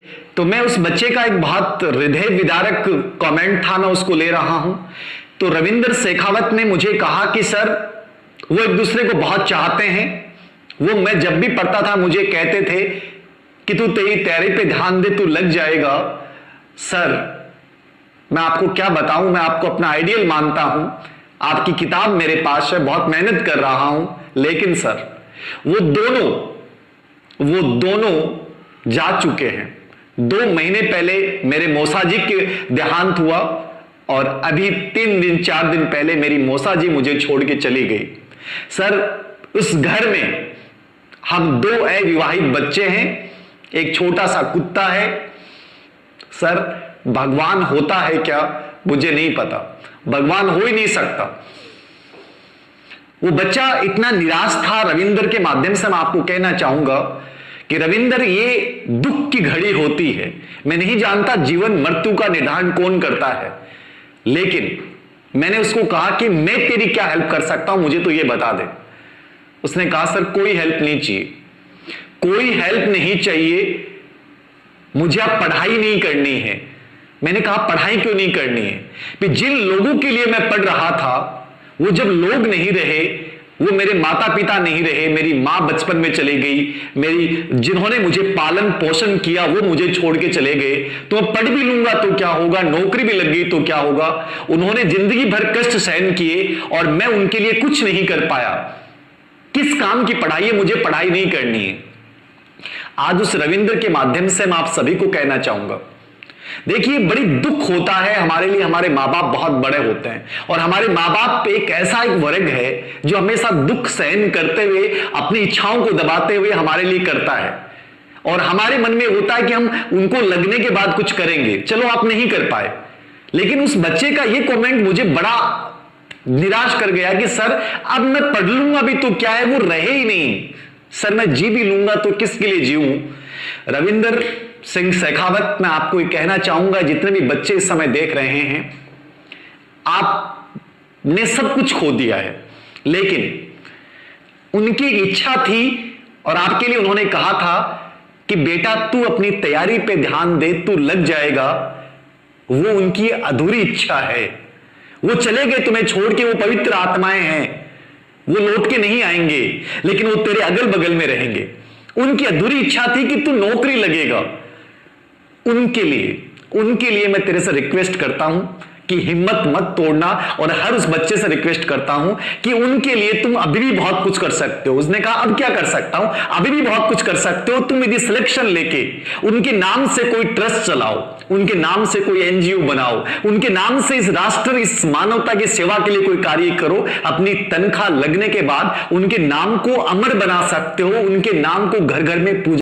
तो मैं उस बच्चे का एक बहुत हृदय विदारक कमेंट था, मैं उसको ले रहा हूं। तो रविंद्र शेखावत ने मुझे कहा कि सर वो एक दूसरे को बहुत चाहते हैं। वो मैं जब भी पढ़ता था मुझे कहते थे कि तू तेरी तैयारी पे ध्यान दे, तू लग जाएगा। सर मैं आपको क्या बताऊं, मैं आपको अपना आइडियल मानता हूं, आपकी किताब मेरे पास है, बहुत मेहनत कर रहा हूं, लेकिन सर वो दोनों जा चुके हैं। 2 महीने पहले मेरे मौसा जी के देहांत हुआ और अभी 3 दिन 4 दिन पहले मेरी मौसा जी मुझे छोड़ के चली गई। सर उस घर में हम 2 अविवाहित बच्चे हैं, एक छोटा सा कुत्ता है। सर भगवान होता है क्या मुझे नहीं पता, भगवान हो ही नहीं सकता। वो बच्चा इतना निराश था। रविंद्र के माध्यम से मैं आपको कहना चाहूंगा कि रविंद्र ये दुख की घड़ी होती है। मैं नहीं जानता जीवन मृत्यु का निर्धारण कौन करता है, लेकिन मैंने उसको कहा कि मैं तेरी क्या हेल्प कर सकता हूं, मुझे तो ये बता दे। उसने कहा सर कोई हेल्प नहीं चाहिए, कोई हेल्प नहीं चाहिए, मुझे अब पढ़ाई नहीं करनी है। मैंने कहा पढ़ाई क्यों नहीं करनी है? कि जिन लोगों के लिए मैं पढ़ रहा था वो जब लोग नहीं रहे, वो मेरे माता पिता नहीं रहे, मेरी मां बचपन में चली गई, जिन्होंने मुझे पालन पोषण किया वो मुझे छोड़ के चले गए, तो मैं पढ़ भी लूंगा तो क्या होगा, नौकरी भी लग गई तो क्या होगा। उन्होंने जिंदगी भर कष्ट सहन किए और मैं उनके लिए कुछ नहीं कर पाया। किस काम की पढ़ाई है, मुझे पढ़ाई नहीं करनी है। आज उस रविंद्र के माध्यम से मैं आप सभी को कहना चाहूंगा, देखिए बड़ी दुख होता है हमारे लिए, हमारे माँ बाप बहुत बड़े होते हैं और हमारे माँ बाप एक ऐसा एक वर्ग है जो हमेशा दुख सहन करते हुए अपनी इच्छाओं को दबाते हुए हमारे लिए करता है और हमारे मन में होता है कि हम उनको लगने के बाद कुछ करेंगे। चलो आप नहीं कर पाए, लेकिन उस बच्चे का ये कमेंट मुझे बड़ा निराश कर गया कि सर अब मैं पढ़ लूंगा भी तो क्या है, वो रहे ही नहीं। सर मैं जी भी लूंगा तो किसके लिए जीऊं? रविंद्र सिंह शेखावत, मैं आपको ये कहना चाहूंगा, जितने भी बच्चे इस समय देख रहे हैं, आपने सब कुछ खो दिया है, लेकिन उनकी इच्छा थी और आपके लिए उन्होंने कहा था कि बेटा तू अपनी तैयारी पे ध्यान दे, तू लग जाएगा। वो उनकी अधूरी इच्छा है। वो चले गए तुम्हें छोड़ के, वो पवित्र आत्माएं हैं, वो लौट के नहीं आएंगे, लेकिन वो तेरे अगल बगल में रहेंगे। उनकी अधूरी इच्छा थी कि तू नौकरी लगेगा। उनके लिए मैं तेरे से रिक्वेस्ट करता हूं कि हिम्मत मत तोड़ना और हर उस बच्चे से रिक्वेस्ट करता हूं कि उनके लिए तुम अभी भी बहुत कुछ कर सकते हो। उसने कहा अब क्या कर सकता हूं? अभी भी बहुत कुछ कर सकते हो। तुम यदि सिलेक्शन लेके उनके नाम से कोई ट्रस्ट चलाओ, उनके नाम से कोई एनजीओ बनाओ, उनके नाम से इस राष्ट्र, इस मानवता की सेवा के लिए कोई कार्य करो, अपनी तनख्वाह लगने के बाद उनके नाम को अमर बना सकते हो। उनके नाम को घर घर में पूजा